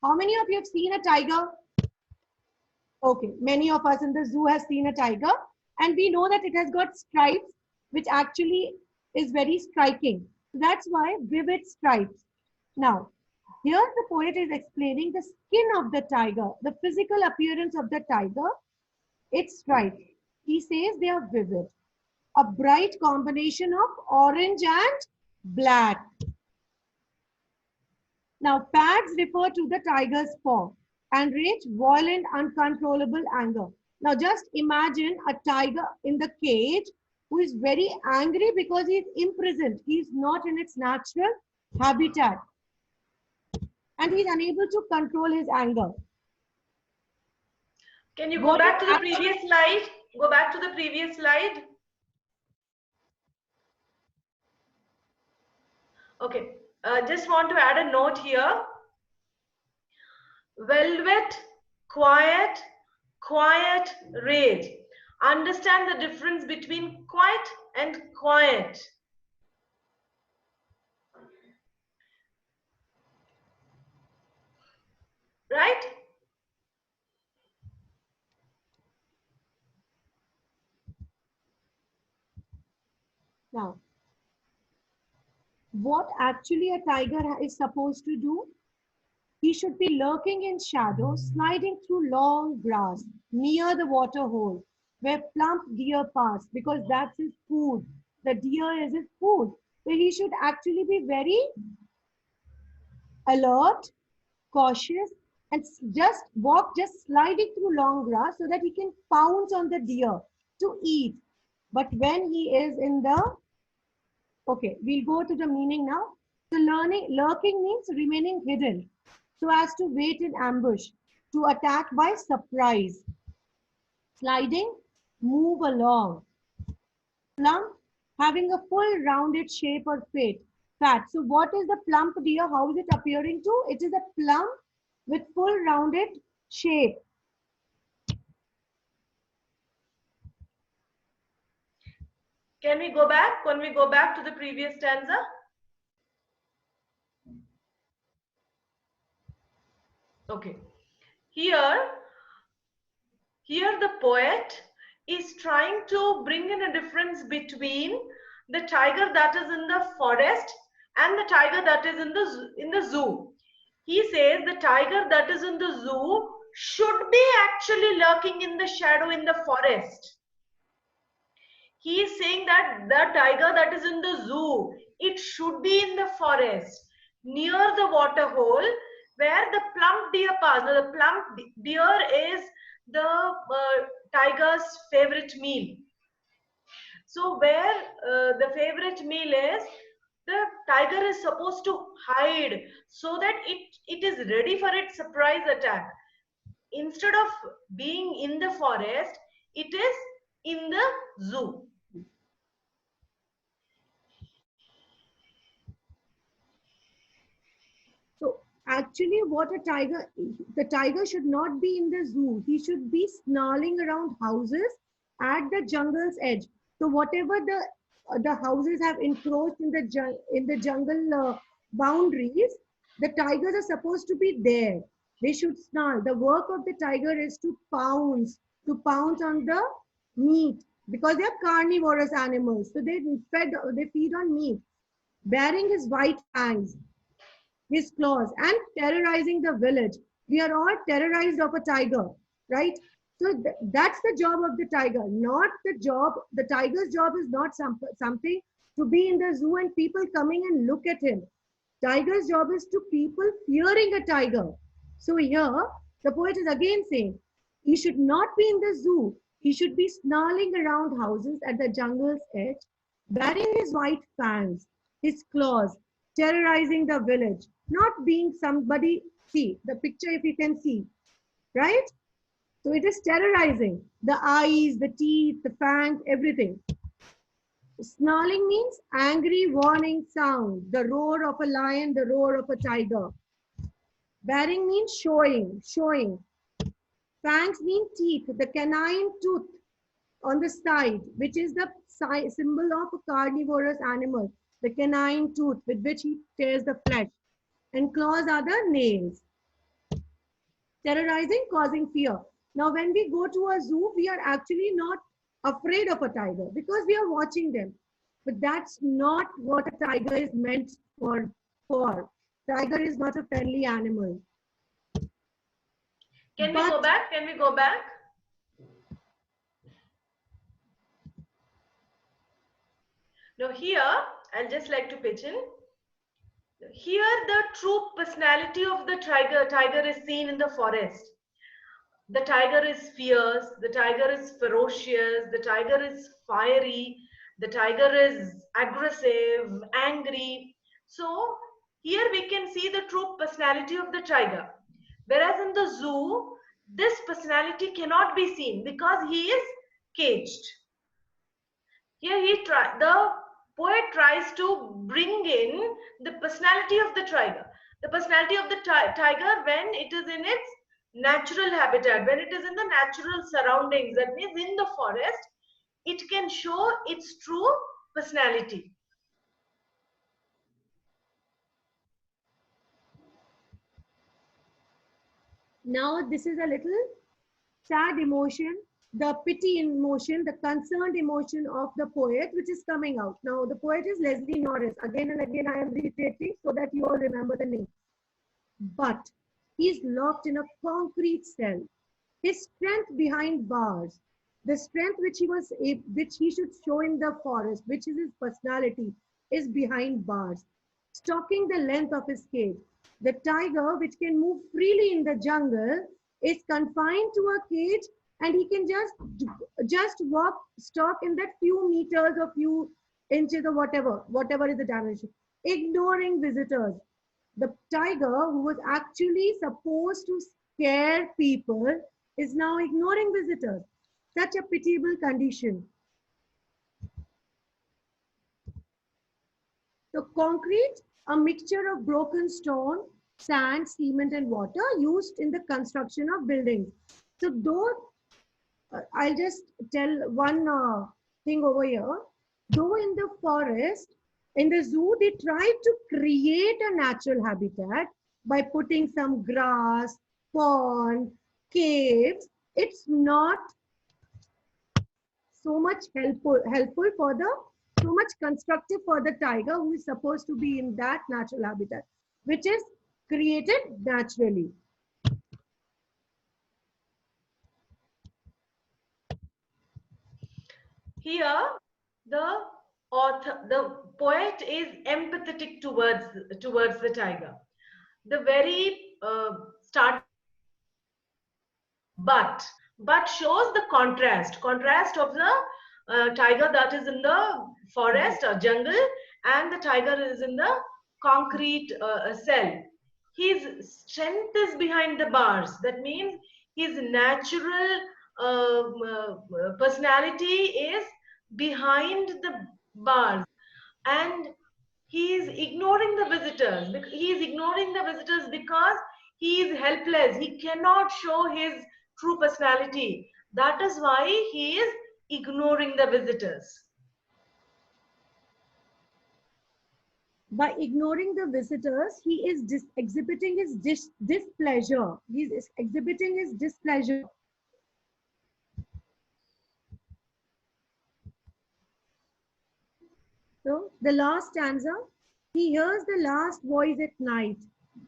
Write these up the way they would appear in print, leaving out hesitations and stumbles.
How many of you have seen a tiger? Okay, many of us in the zoo have seen a tiger, and we know that it has got stripes, which actually is very striking. That's why vivid stripes. Now, here the poet is explaining the skin of the tiger, the physical appearance of the tiger, its stripes. He says they are vivid, a bright combination of orange and black. Now, pads refer to the tiger's paw and rage violent, uncontrollable anger. Now, just imagine a tiger in the cage who is very angry because he is imprisoned. He is not in its natural habitat and he is unable to control his anger. Can you go back to the previous slide? Go back to the previous slide. Okay, just want to add a note here. Velvet, quiet, quiet, rage. Understand the difference between quiet and quiet. Right? Now, what actually a tiger is supposed to do? He should be lurking in shadow, sliding through long grass near the water hole where plump deer pass because that's his food. The deer is his food. So he should actually be very alert, cautious, and just sliding through long grass so that he can pounce on the deer to eat. But when he is in the, okay, we'll go to the meaning now. So lurking means remaining hidden so as to wait in ambush, to attack by surprise. Sliding, move along. Plump, having a full rounded shape or fat. So what is the plump deer? How is it appearing to? It is a plump with full rounded shape. Can we go back? Can we go back to the previous stanza? Okay. Here the poet is trying to bring in a difference between the tiger that is in the forest and the tiger that is in the zoo. He says the tiger that is in the zoo should be actually lurking in the shadow in the forest. He is saying that the tiger that is in the zoo, it should be in the forest near the water hole where the plump deer pass. Now, the plump deer is the tiger's favorite meal. So where the favorite meal is, the tiger is supposed to hide so that it is ready for its surprise attack. Instead of being in the forest, it is in the zoo. So actually what the tiger should not be in the zoo. He should be snarling around houses at the jungle's edge. So whatever the houses have encroached in the jungle boundaries, the tigers are supposed to be there. They should snarl. The work of the tiger is to pounce on the meat because they are carnivorous animals. So they feed on meat, bearing his white fangs, his claws, and terrorizing the village. We are all terrorized of a tiger, right? So that's the job of the tiger, not the job. The tiger's job is not something to be in the zoo and people coming and look at him. Tiger's job is to people fearing a tiger. So here, the poet is again saying, he should not be in the zoo. He should be snarling around houses at the jungle's edge, bearing his white fangs, his claws, terrorizing the village, not being somebody. See the picture if you can see, right? So it is terrorizing the eyes, the teeth, the fangs, everything. Snarling means angry warning sound, the roar of a lion, the roar of a tiger. Bearing means showing. Fangs mean teeth, the canine tooth on the side, which is the symbol of a carnivorous animal, the canine tooth with which he tears the flesh. And claws are the nails. Terrorizing, causing fear. Now, when we go to a zoo, we are actually not afraid of a tiger because we are watching them. But that's not what a tiger is meant for. Tiger is not a friendly animal. Can we go back? Can we go back? Now here, I'll just like to pitch in. Here, the true personality of the tiger is seen in the forest. The tiger is fierce, the tiger is ferocious, the tiger is fiery, the tiger is aggressive, angry. So here we can see the true personality of the tiger. Whereas in the zoo, this personality cannot be seen because he is caged. Here the poet tries to bring in the personality of the tiger. The personality of the tiger when it is in its natural habitat, when it is in the natural surroundings, that means in the forest, it can show its true personality. Now, this is a little sad emotion, the pity emotion, the concerned emotion of the poet, which is coming out. Now, the poet is Leslie Norris. Again and again, I am reiterating so that you all remember the name. But he's locked in a concrete cell. His strength behind bars, the strength which he should show in the forest, which is his personality, is behind bars, stalking the length of his cage. The tiger, which can move freely in the jungle, is confined to a cage, and he can just walk, stalk in that few meters or few inches or whatever is the dimension, ignoring visitors. The tiger, who was actually supposed to scare people, is now ignoring visitors. Such a pitiable condition. So concrete, a mixture of broken stone, sand, cement, and water used in the construction of buildings. So though, I'll just tell one thing over here. Though in the forest, in the zoo, they tried to create a natural habitat by putting some grass, pond, caves. It's not so much helpful for the, so much constructive for the tiger who is supposed to be in that natural habitat, which is created naturally. Here, the the poet is empathetic towards the tiger. The very start, but shows the contrast of the tiger that is in the forest or jungle, and the tiger is in the concrete cell. His strength is behind the bars. That means his natural personality is behind the bars, and he is ignoring the visitors. He is ignoring the visitors because he is helpless. He cannot show his true personality. That is why he is ignoring the visitors. By ignoring the visitors, he is exhibiting his displeasure. He is exhibiting his displeasure. So the last stanza, he hears the last voice at night,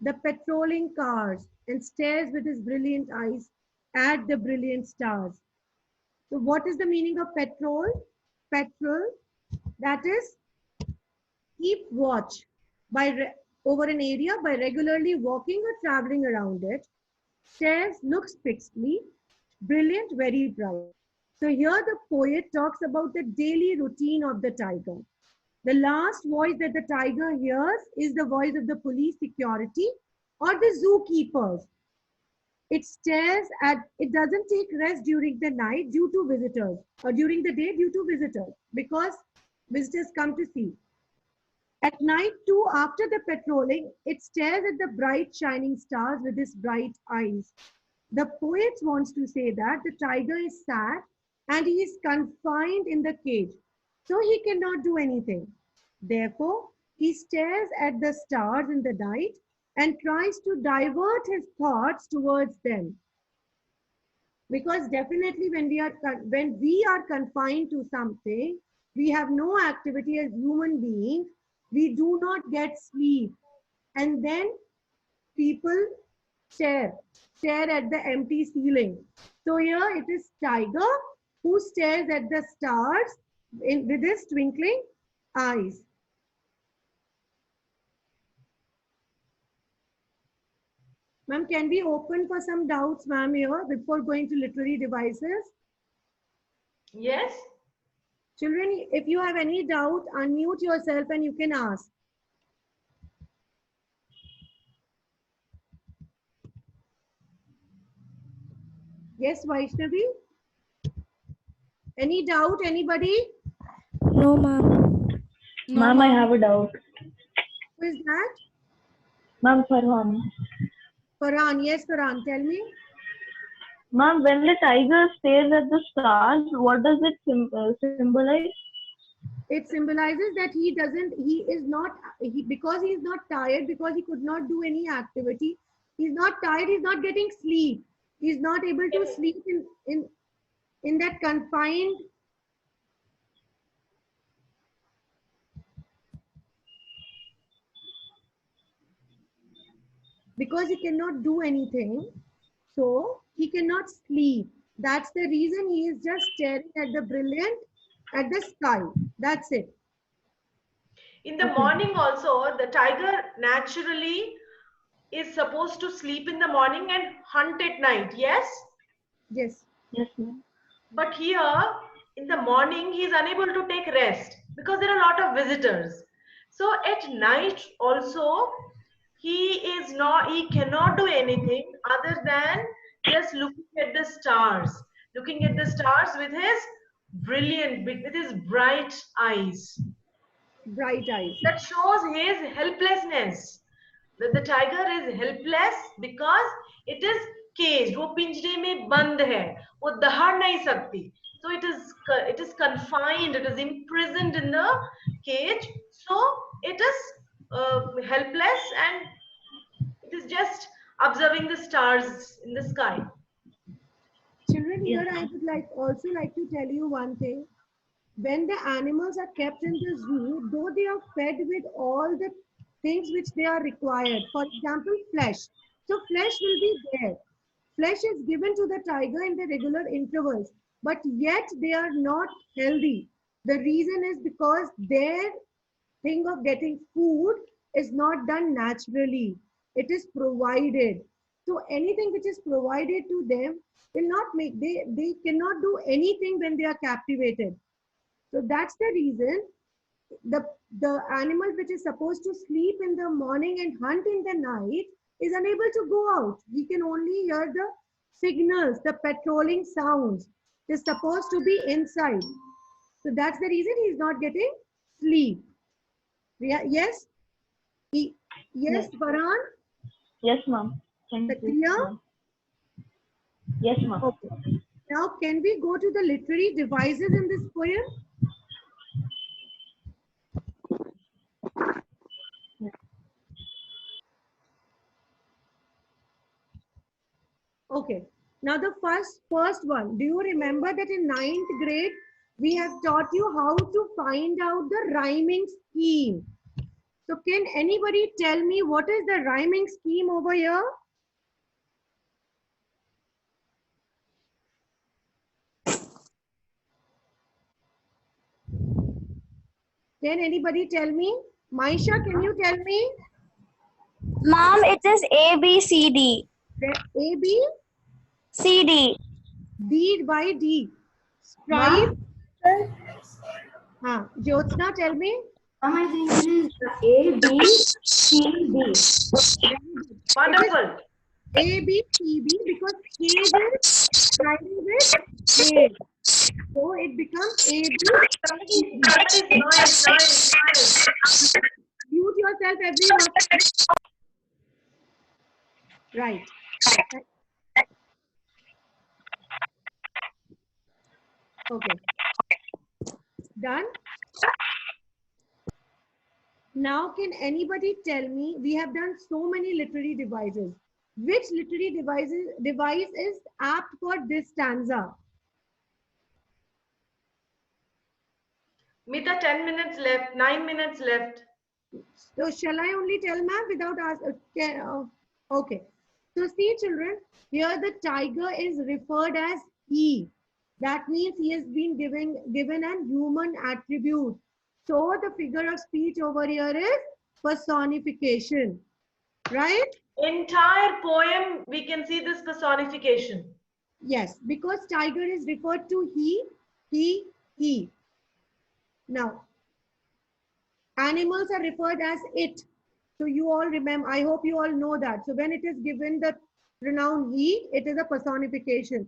the patrolling cars, and stares with his brilliant eyes at the brilliant stars. So what is the meaning of patrol? Patrol, that is keep watch over an area by regularly walking or traveling around it. Stares, looks fixedly, brilliant, very bright. So here the poet talks about the daily routine of the tiger. The last voice that the tiger hears is the voice of the police security or the zookeepers. It stares at, it doesn't take rest during the night due to visitors, or during the day due to visitors, because visitors come to see. At night too, after the patrolling, it stares at the bright shining stars with its bright eyes. The poet wants to say that the tiger is sad and he is confined in the cage, so he cannot do anything. Therefore, he stares at the stars in the night and tries to divert his thoughts towards them. Because definitely when we are confined to something, we have no activity as human beings, we do not get sleep, and then people stare at the empty ceiling. So here it is tiger who stares at the stars with his twinkling eyes. Ma'am, can we open for some doubts, ma'am, here before going to literary devices? Yes. Children, if you have any doubt, unmute yourself and you can ask. Yes, Vaishnavi? Any doubt, anybody? No, ma'am. No, ma'am, I have a doubt. Who is that? Ma'am, Farhan. Farhan, yes, Farhan, tell me. Ma'am, when the tiger stares at the stars, what does it symbolize? It symbolizes that because he is not tired, because he could not do any activity. He's not tired, he's not getting sleep. He's not able to sleep in that confined. Because he cannot do anything, so he cannot sleep. That's the reason he is just staring at the sky. That's it. In the morning also, the tiger naturally is supposed to sleep in the morning and hunt at night. Yes? Yes. Yes, ma'am. But here in the morning, he is unable to take rest because there are a lot of visitors. So at night also, he cannot do anything other than just looking at the stars, with his bright eyes. Bright eyes. That shows his helplessness. That the tiger is helpless because it is caged. वो पिंजरे में बंद है, वो दहाड़ नहीं सकती. So it is confined, it is imprisoned in the cage. So it is helpless and it is just observing the stars in the sky. Children, here I would also like to tell you one thing. When the animals are kept in the zoo, though they are fed with all the things which they are required, for example, flesh. So flesh will be there. Flesh is given to the tiger in the regular intervals, but yet they are not healthy. The reason is because their thing of getting food is not done naturally. It is provided. So anything which is provided to them will not make, they cannot do anything when they are captivated. So that's the reason the animal which is supposed to sleep in the morning and hunt in the night is unable to go out. He can only hear the signals, the patrolling sounds. They're supposed to be inside. So that's the reason he's not getting sleep. Yes? Yes, Farhan? Yes, ma'am. Thank you. Clear? Yes, ma'am. Okay. Now, can we go to the literary devices in this poem? Okay. Now the first one. Do you remember that in 9th grade we have taught you how to find out the rhyming scheme? So can anybody tell me what is the rhyming scheme over here? Can anybody tell me? Maisha, can you tell me? Ma'am, it is A, B, C, D. A, B? C, D. D by D. Stripe. Jyotsna, tell me. Ma'am, I think it is A, B, C, D. Wonderful. A, B, C, D, because cage is rhyming with cage. So it becomes A, B, C, D. Nice. Mute yourself, everyone. Right. Okay. Done? Now, can anybody tell me, we have done so many literary devices. Which literary device is apt for this stanza? Mita, 10 minutes left, 9 minutes left. So shall I only tell ma'am without okay. So see children, here the tiger is referred as he. That means he has been given an human attribute. So the figure of speech over here is personification. Right? Entire poem, we can see this personification. Yes, because tiger is referred to he. Now, animals are referred as it. So you all remember, I hope you all know that. So when it is given the pronoun he, it is a personification.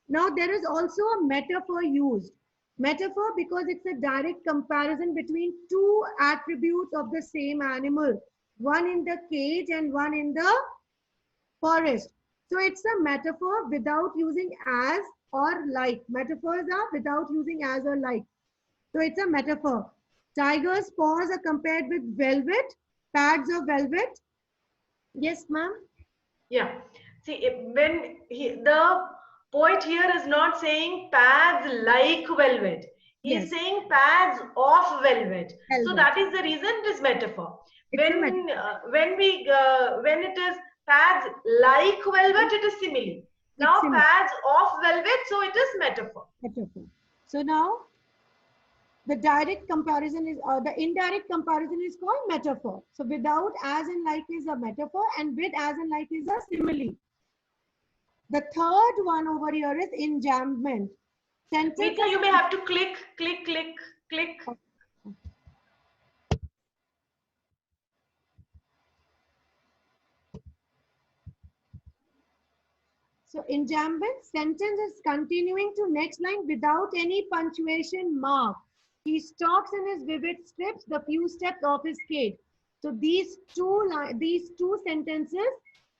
Now there is also a metaphor used. Metaphor because it's a direct comparison between two attributes of the same animal. One in the cage and one in the forest. So it's a metaphor without using as or like. Metaphors are without using as or like. So it's a metaphor. Tiger's paws are compared with velvet, pads of velvet. Yes, ma'am. Yeah. See, when the poet here is not saying pads like velvet. He is saying pads of velvet. So that is the reason it is metaphor. When it is pads like velvet, it is simile. Now pads of velvet, so it is metaphor. Metaphor. So now the direct comparison is, the indirect comparison is called metaphor. So without as and like is a metaphor and with as and like is a simile. The third one over here is enjambment. Mita, you may have to click. So enjambment, sentence is continuing to next line without any punctuation mark. He stops in his vivid strips the few steps of his cage. So these two sentences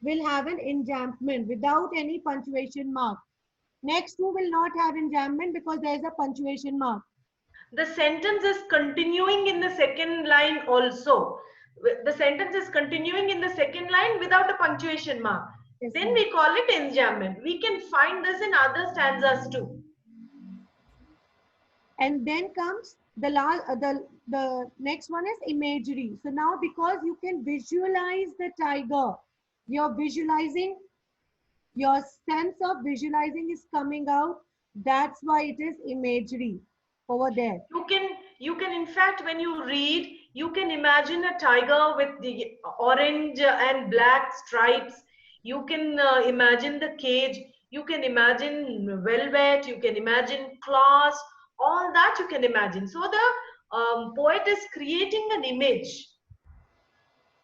will have an enjambment without any punctuation mark. Next two will not have enjambment because there is a punctuation mark. The sentence is continuing in the second line also. The sentence is continuing in the second line without a punctuation mark. Yes, then we call it enjambment. We can find this in other stanzas too. And then comes the last, the next one is imagery. So now because you can visualize the tiger, you're visualizing, your sense of visualizing is coming out. That's why it is imagery over there. You can in fact, when you read, you can imagine a tiger with the orange and black stripes. You can imagine the cage. You can imagine velvet. You can imagine claws. All that you can imagine. So the poet is creating an image.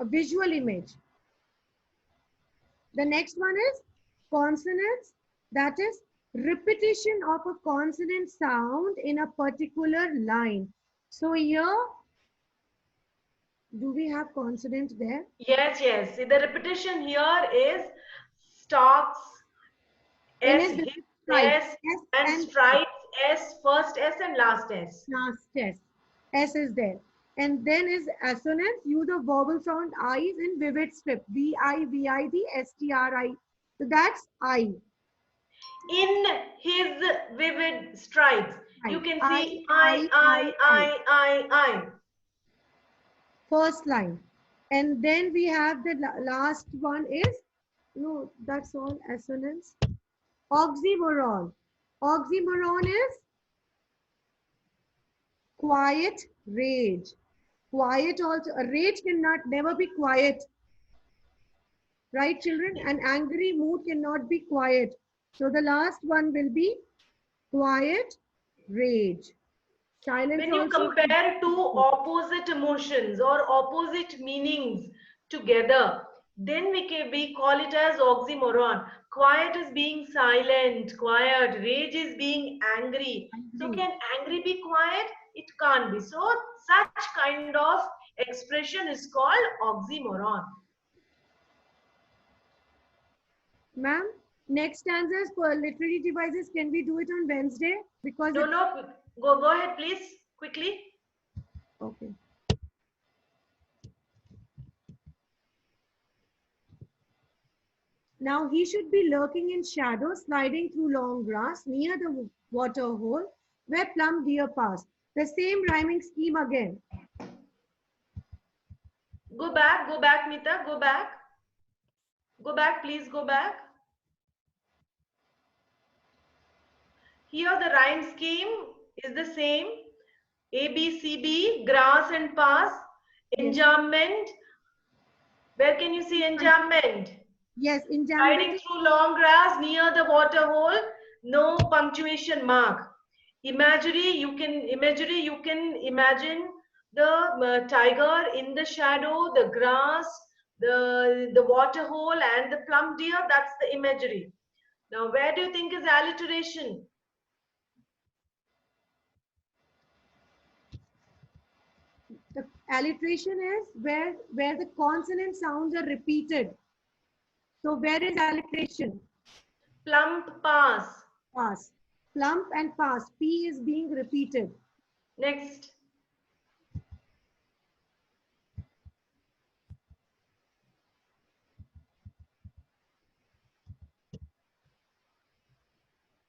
A visual image. The next one is consonants. That is repetition of a consonant sound in a particular line. So here, do we have consonant there? Yes, yes. See, the repetition here is starts, S, and stripes, S, first S and last S. Last S. S is there. And then is assonance, use of vowel sound I's in vivid strip. V-I-V-I-D, S-T-R-I. So that's I. In his vivid stripes. You can see I. First line. And then we have the last one is, no, that's all assonance. Oxymoron. Oxymoron is quiet, rage. Quiet also, a rage cannot never be quiet. Right, children? An angry mood cannot be quiet. So the last one will be quiet, rage. Silence. When you compare two opposite emotions or opposite meanings together, then we call it as oxymoron. Quiet is being silent, quiet. Rage is being angry. So can angry be quiet? It can't be. So such kind of expression is called oxymoron. Ma'am, next stanzas for literary devices, can we do it on Wednesday? Because no, go ahead please, quickly. Okay. Now he should be lurking in shadow, sliding through long grass near the water hole where plump deer pass. The same rhyming scheme again. Go back, Mita, go back. Go back, please go back. Here the rhyme scheme is the same. A, B, C, B, grass and pass. Enjambment. Where can you see enjambment? Yes, Riding through long grass near the water hole. No punctuation mark. Imagery, you can imagine the tiger in the shadow, the grass, the water hole, and the plump deer. That's the imagery. Now, where do you think is alliteration? The alliteration is where the consonant sounds are repeated. So where is alliteration? Plump, pass. Pass. Plump and pass. P is being repeated. Next.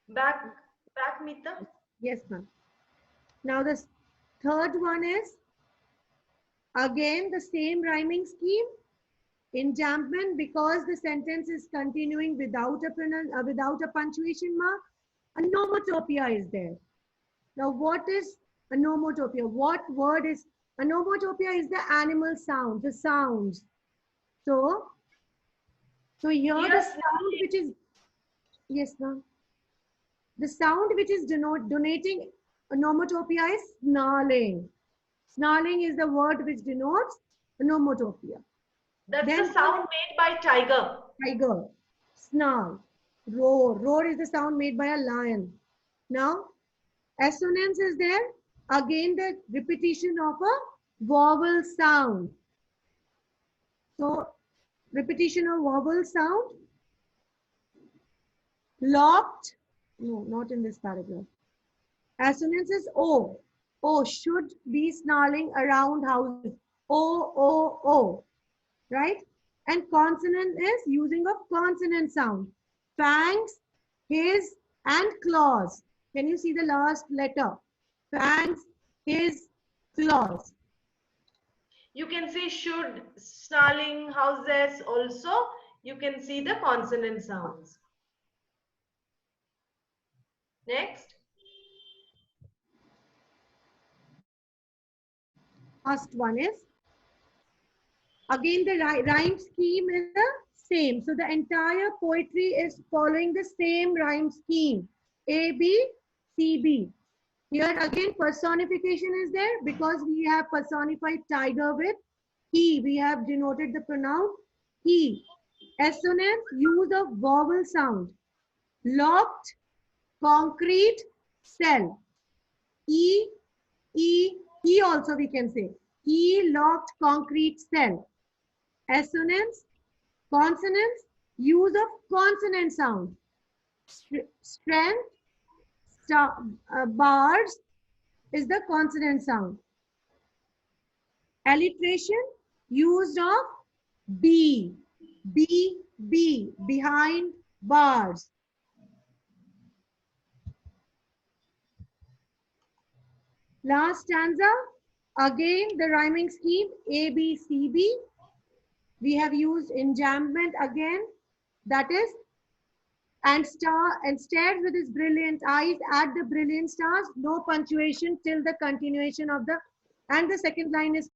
Back, Mita. Yes, ma'am. Now the third one is again the same rhyming scheme. Enjambment, because the sentence is continuing without a punctuation mark. A nomotopia is there. Now, what is a nomotopia? What word is a nomotopia? Is the animal sound, the sounds. So here the sound which is, yes, ma'am. The sound which is denoting a nomotopia is snarling. Snarling is the word which denotes a nomotopia. That's the sound made by tiger. Tiger. Snarl. Roar. Roar is the sound made by a lion. Now, assonance is there. Again, the repetition of a vowel sound. So, repetition of vowel sound. Locked. No, not in this paragraph. Assonance is O. O should be snarling around houses. O, O, O. Right? And consonant is using of consonant sound. Fangs, his, and claws. Can you see the last letter? Fangs, his, claws. You can see should, snarling, houses also. You can see the consonant sounds. Next. First one is, again the rhyme scheme is the same. So the entire poetry is following the same rhyme scheme. A, B, C, B. Here again personification is there because we have personified tiger with he. We have denoted the pronoun he. Assonance, use of vowel sound. Locked, concrete, cell. E, E also we can say. E locked concrete cell. Assonance, consonants, use of consonant sound. Strength, bars is the consonant sound. Alliteration, use of B, B, B, behind bars. Last stanza, again the rhyming scheme A, B, C, B. We have used enjambment again, that is, and stared with his brilliant eyes at the brilliant stars, no punctuation till the continuation of the, and the second line is